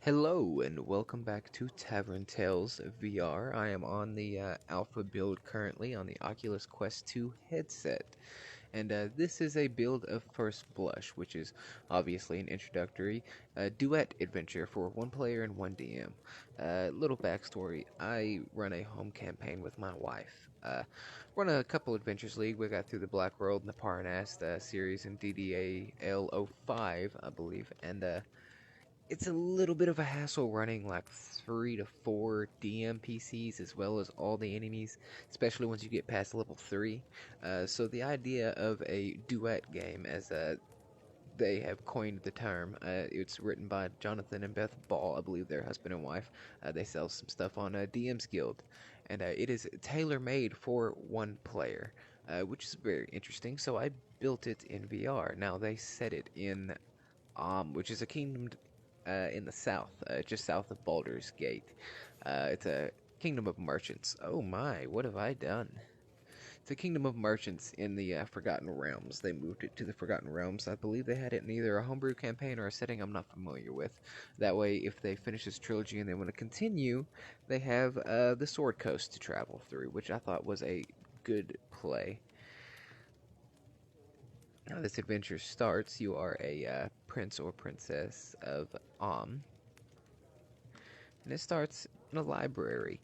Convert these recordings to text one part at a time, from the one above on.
Hello and welcome back to Tavern Tales VR. I am on the alpha build currently on the Oculus Quest 2 headset. And this is a build of First Blush, which is obviously an introductory duet adventure for one player and one DM. Little backstory, I run a home campaign with my wife. Run a couple Adventures League. We got through the Black World and the Parnast series in DDAL05, I believe. And it's a little bit of a hassle running like 3 to 4 DM PCs as well as all the enemies, especially once you get past level 3. So the idea of a duet game, as they have coined the term, it's written by Jonathan and Beth Ball, I believe they're husband and wife. They sell some stuff on DM's Guild, and it is tailor-made for one player, which is very interesting. So I built it in VR. Now they set it in which is a kingdom in the south, just south of Baldur's Gate. It's a kingdom of merchants. Oh my, what have I done? It's a kingdom of merchants in the Forgotten Realms. They moved it to the Forgotten Realms. I believe they had it in either a homebrew campaign or a setting I'm not familiar with. That way, if they finish this trilogy and they want to continue, they have the Sword Coast to travel through, which I thought was a good play. Now, this adventure starts. You are a prince or princess of and it starts in a library.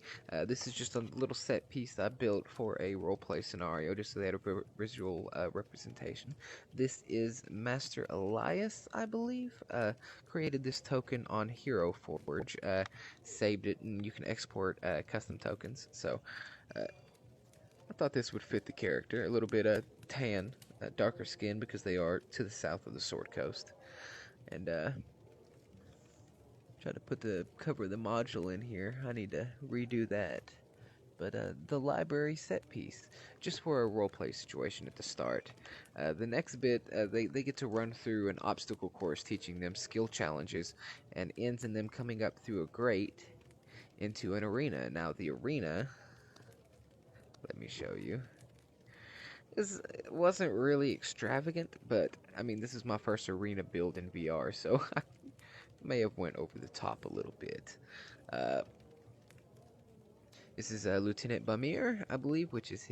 This is just a little set piece I built for a roleplay scenario, just so they had a visual representation. This is Master Elias, I believe. Created this token on Hero Forge, saved it, and you can export custom tokens. So I thought this would fit the character. A little bit tan, darker skin, because they are to the south of the Sword Coast. And try to put the cover of the module in here. I need to redo that. But the library set piece, just for a roleplay situation at the start. The next bit, they get to run through an obstacle course teaching them skill challenges, and ends in them coming up through a grate into an arena. Now the arena, let me show you. This wasn't really extravagant, but I mean, this is my first arena build in VR, so I may have went over the top a little bit. This is Lieutenant Bamir, I believe, which is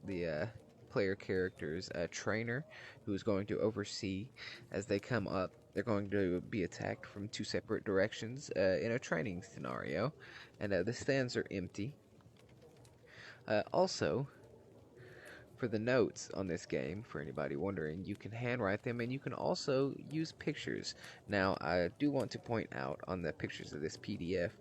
the player character's trainer, who is going to oversee as they come up. They're going to be attacked from 2 separate directions in a training scenario, and the stands are empty. Also, for the notes on this game, for anybody wondering, you can handwrite them, and you can also use pictures. Now, I do want to point out on the pictures of this PDF,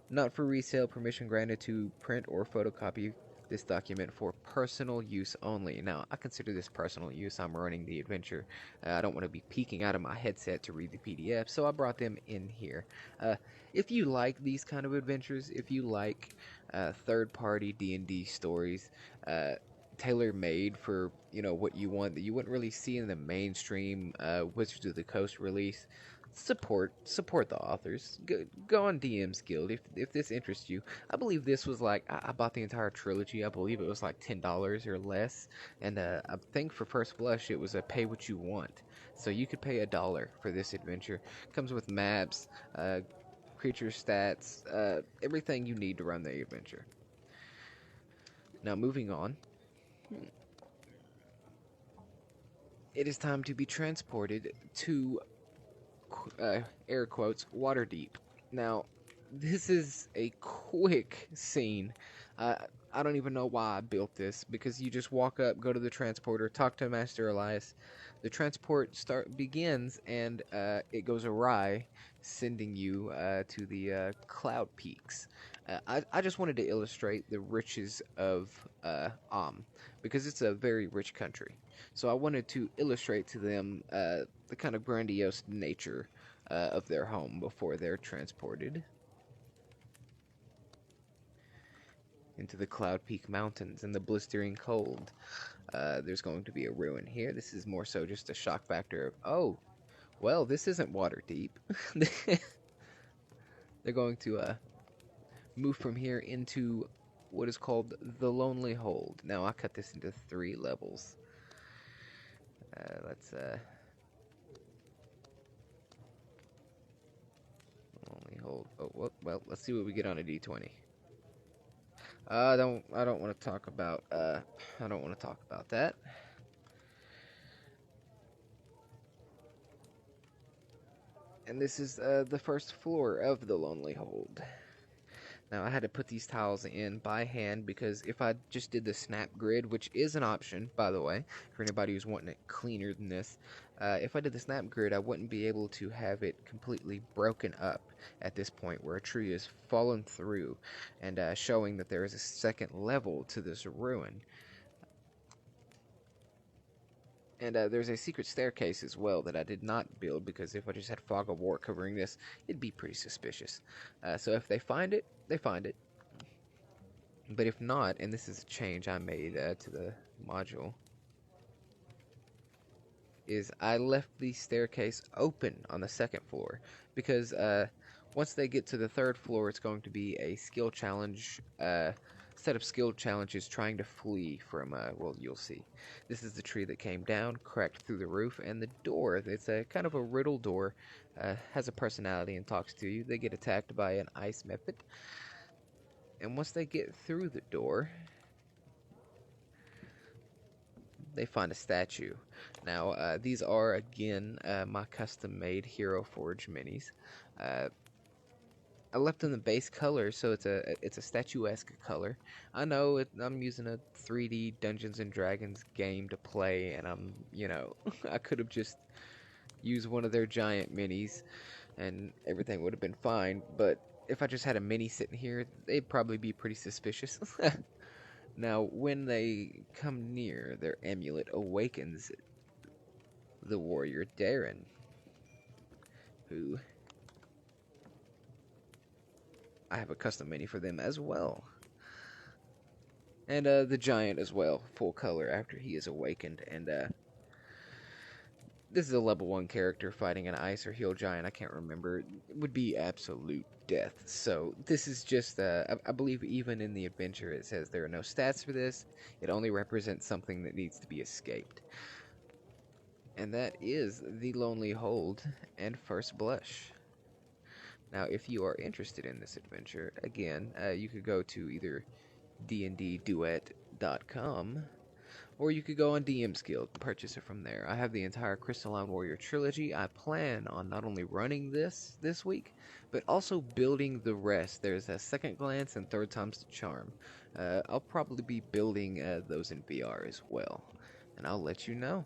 not for resale, permission granted to print or photocopy this document for personal use only. Now, I consider this personal use. I'm running the adventure. I don't want to be peeking out of my headset to read the PDF, so I brought them in here. If you like these kind of adventures, if you like third-party D&D stories, tailor-made for what you want that you wouldn't really see in the mainstream Wizards of the Coast release, support the authors. Go on DM's Guild if this interests you. I believe this was like I bought the entire trilogy. I believe it was like $10 or less, and I think for First Blush it was a pay what you want. So you could pay $1 for this adventure. Comes with maps, creature stats, everything you need to run the adventure. Now moving on. It is time to be transported to air quotes, Waterdeep. Now, this is a quick scene. I don't even know why I built this, because you just walk up, go to the transporter, talk to Master Elias. The transport begins, and it goes awry, sending you to the Cloud Peaks. I just wanted to illustrate the riches of because it's a very rich country. So I wanted to illustrate to them the kind of grandiose nature of their home before they're transported into the Cloud Peak Mountains in the blistering cold. There's going to be a ruin here. This is more so just a shock factor of, oh, well, this isn't Waterdeep. They're going to move from here into what is called the Lonely Hold. Now, I cut this into 3 levels. Let's Well, let's see what we get on a D20. I don't want to talk about I don't want to talk about that. And this is the first floor of the Lonely Hold. Now I had to put these tiles in by hand because if I just did the snap grid, which is an option, by the way, for anybody who's wanting it cleaner than this, if I did the snap grid, I wouldn't be able to have it completely broken up at this point where a tree is fallen through and showing that there is a second level to this ruin. And there's a secret staircase as well that I did not build because if I just had fog of war covering this, it'd be pretty suspicious. So if they find it, they find it. But if not, and this is a change I made to the module, is I left the staircase open on the second floor because once they get to the third floor, it's going to be a skill challenge, set of skill challenges trying to flee from, well, you'll see. This is the tree that came down, cracked through the roof, and the door, it's a kind of a riddle door, has a personality and talks to you. They get attacked by an ice method. And once they get through the door, they find a statue. Now, these are, again, my custom-made Hero Forge minis. I left them the base color, so it's a statuesque color. I know I'm using a 3D Dungeons and Dragons game to play, and I could have just used one of their giant minis, and everything would have been fine. But if I just had a mini sitting here, they'd probably be pretty suspicious. Now, when they come near, their amulet awakens the warrior Darren, who I have a custom mini for them as well. And the giant as well, full color after he is awakened. And this is a level 1 character fighting an ice or heal giant, I can't remember. It would be absolute death. So this is just, I believe even in the adventure it says there are no stats for this. It only represents something that needs to be escaped. And that is the Lonely Hold and First Blush. Now, if you are interested in this adventure, again, you could go to either dndduet.com, or you could go on DM's Guild and purchase it from there. I have the entire Crystalline Warrior trilogy. I plan on not only running this week, but also building the rest. There's a Second Glance and Third Time's the Charm. I'll probably be building those in VR as well, and I'll let you know.